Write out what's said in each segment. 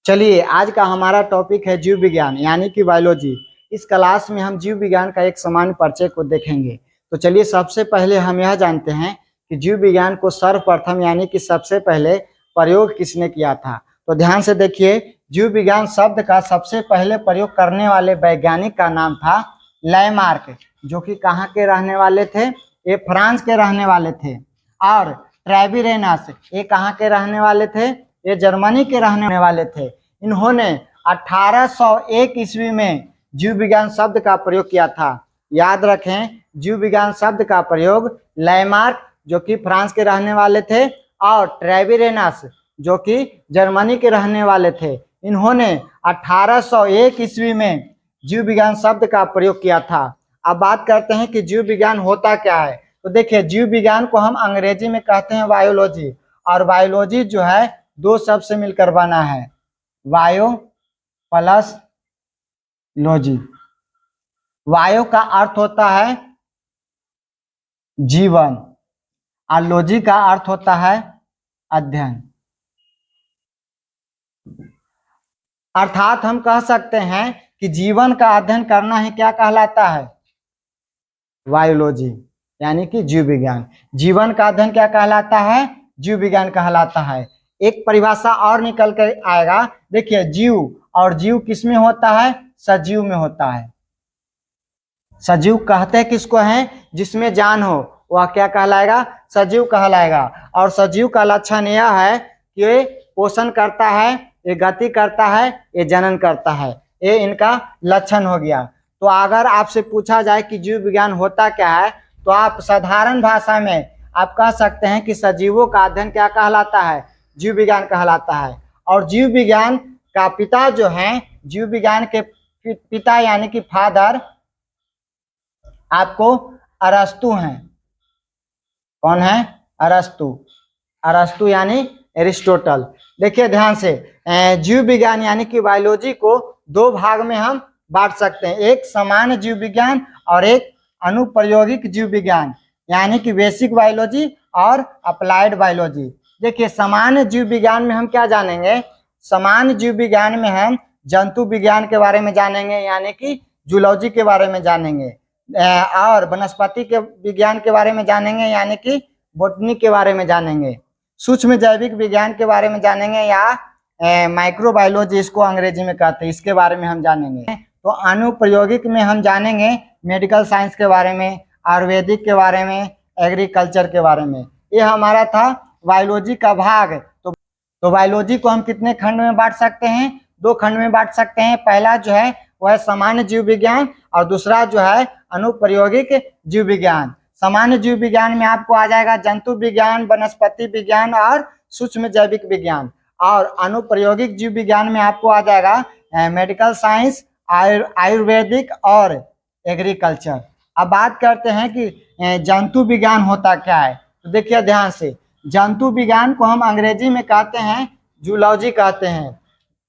चलिए, आज का हमारा टॉपिक है जीव विज्ञान यानी कि बायोलॉजी। इस क्लास में हम जीव विज्ञान का एक सामान्य परिचय को देखेंगे। तो चलिए, सबसे पहले हम यह जानते हैं कि जीव विज्ञान को सर्वप्रथम यानी कि सबसे पहले प्रयोग किसने किया था। तो ध्यान से देखिए, जीव विज्ञान शब्द का सबसे पहले प्रयोग करने वाले वैज्ञानिक का नाम था लैमार्क, जो कि कहाँ के रहने वाले थे, ये फ्रांस के रहने वाले थे। और ट्रेविरेनस, ये कहाँ के रहने वाले थे, ये जर्मनी के रहने वाले थे। इन्होंने 1801 ईस्वी में जीव विज्ञान शब्द का प्रयोग किया था। याद रखें, जीव विज्ञान शब्द का प्रयोग लैमार्क, जो कि फ्रांस के रहने वाले थे, और ट्रेविरेनस, जो कि जर्मनी के रहने वाले थे, इन्होंने 1801 ईस्वी में जीव विज्ञान शब्द का प्रयोग किया था। अब बात करते हैं कि जीव विज्ञान होता क्या है। तो देखिए, जीव विज्ञान को हम अंग्रेजी में कहते हैं बायोलॉजी, और बायोलॉजी जो है दो शब्द से मिलकर बना है, वायो प्लस लॉजी। वायो का अर्थ होता है जीवन और लॉजी का अर्थ होता है अध्ययन। अर्थात हम कह सकते हैं कि जीवन का अध्ययन करना ही क्या कहलाता है, बायोलॉजी यानी कि जीव विज्ञान। जीवन का अध्ययन क्या कहलाता है, जीव विज्ञान कहलाता है। एक परिभाषा और निकल कर आएगा। देखिए, जीव, और जीव किसमें होता है, सजीव में होता है। सजीव कहते किसको हैं, जिसमें जान हो, वह क्या कहलाएगा, सजीव कहलाएगा। और सजीव का लक्षण यह है कि ये पोषण करता है, ये गति करता है, ये जनन करता है। ये इनका लक्षण हो गया। तो अगर आपसे पूछा जाए कि जीव विज्ञान होता क्या है, तो आप साधारण भाषा में आप कह सकते हैं कि सजीवों का अध्ययन क्या कहलाता है, जीव विज्ञान कहलाता है। और जीव विज्ञान का पिता जो है, जीव विज्ञान के पिता यानी कि फादर आपको अरस्तु हैं। कौन है, अरस्तु। अरस्तु यानी एरिस्टोटल। देखिए ध्यान से, जीव विज्ञान यानी कि बायोलॉजी को दो भाग में हम बांट सकते हैं, एक सामान्य जीव विज्ञान और एक अनुप्रयोगिक जीव विज्ञान यानी कि बेसिक बायोलॉजी और अप्लाइड बायोलॉजी। देखिए, सामान्य जीव विज्ञान में हम क्या जानेंगे, सामान्य जीव विज्ञान में हम जंतु विज्ञान के बारे में जानेंगे यानी कि जूलॉजी के बारे में जानेंगे, और वनस्पति के विज्ञान के बारे में जानेंगे यानी कि बोटनी के बारे में जानेंगे, सूक्ष्म जैविक विज्ञान के बारे में जानेंगे या माइक्रोबायोलॉजी इसको अंग्रेजी में कहते हैं, इसके बारे में हम जानेंगे। तो अनुप्रयोगिक में हम जानेंगे मेडिकल साइंस के बारे में, आयुर्वेदिक के बारे में, एग्रीकल्चर के बारे में। ये हमारा था बायोलॉजी का भाग। तो बायोलॉजी को हम कितने खंड में बांट सकते हैं, दो खंड में बांट सकते हैं। पहला जो है वह है सामान्य जीव विज्ञान, और दूसरा जो है अनुप्रयोगिक जीव विज्ञान। सामान्य जीव विज्ञान में आपको आ जाएगा जंतु विज्ञान, वनस्पति विज्ञान और सूक्ष्म जैविक विज्ञान। और अनुप्रयोगिक जीव विज्ञान में आपको आ जाएगा मेडिकल साइंस, आयुर्वेदिक और एग्रीकल्चर। अब बात करते हैं कि जंतु विज्ञान होता क्या है। तो देखिए ध्यान से, जंतु विज्ञान को हम अंग्रेजी में कहते हैं जूलॉजी कहते हैं।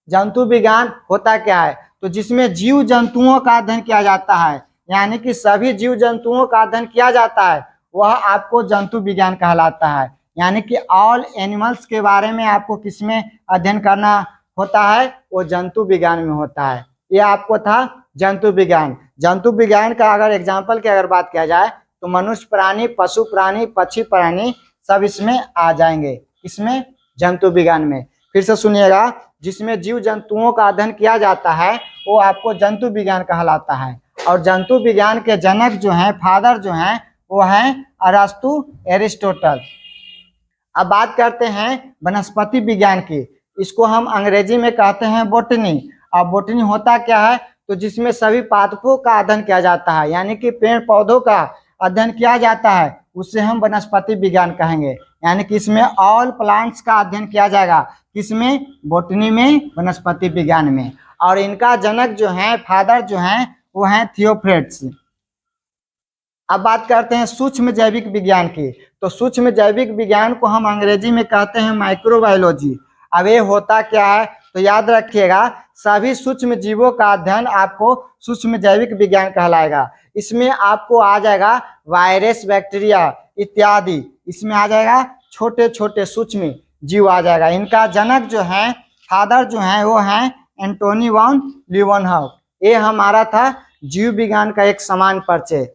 जंतु विज्ञान होता क्या है, तो जिसमें जीव जंतुओं का अध्ययन किया जाता है, यानी कि सभी जीव जंतुओं का अध्ययन किया जाता है, वह आपको जंतु विज्ञान कहलाता है। यानी कि ऑल एनिमल्स के बारे में आपको किसमें अध्ययन करना होता है, वो जंतु विज्ञान में होता है। ये आपको था जंतु विज्ञान। जंतु विज्ञान का अगर एग्जाम्पल की अगर बात किया जाए, तो मनुष्य प्राणी, पशु प्राणी, पक्षी प्राणी सब इसमें आ जाएंगे। इसमें जंतु विज्ञान में फिर से सुनिएगा, जिसमें जीव जंतुओं का अध्ययन किया जाता है वो आपको जंतु विज्ञान कहलाता है। और जंतु विज्ञान के जनक जो हैं, फादर जो हैं, वो हैं अरस्तु, एरिस्टोटल। अब बात करते हैं वनस्पति विज्ञान की। इसको हम अंग्रेजी में कहते हैं बोटनी। अब बोटनी होता क्या है, तो जिसमें सभी पादपों का अध्ययन किया जाता है, यानी कि पेड़ पौधों का अध्ययन किया जाता है, उससे हम वनस्पति विज्ञान कहेंगे। यानी कि इसमें ऑल प्लांट्स का अध्ययन किया जाएगा, किसमें, बोटनी में, वनस्पति विज्ञान में। और इनका जनक जो है, फादर जो है, वो हैं थियोफ्रेट्स। अब बात करते हैं सूक्ष्म जैविक विज्ञान की। तो सूक्ष्म जैविक विज्ञान को हम अंग्रेजी में कहते हैं माइक्रोबायोलॉजी। अब ये होता क्या है, तो याद रखिएगा, सभी सूक्ष्म जीवों का अध्ययन आपको सूक्ष्म जैविक विज्ञान कहलाएगा। इसमें आपको आ जाएगा वायरस, बैक्टीरिया इत्यादि, इसमें आ जाएगा छोटे छोटे सूक्ष्म जीव आ जाएगा। इनका जनक जो है फादर जो हैं वो हैं एंटोनी वॉन लीवनहॉफ। ये हमारा था जीव विज्ञान का एक समान परिचय।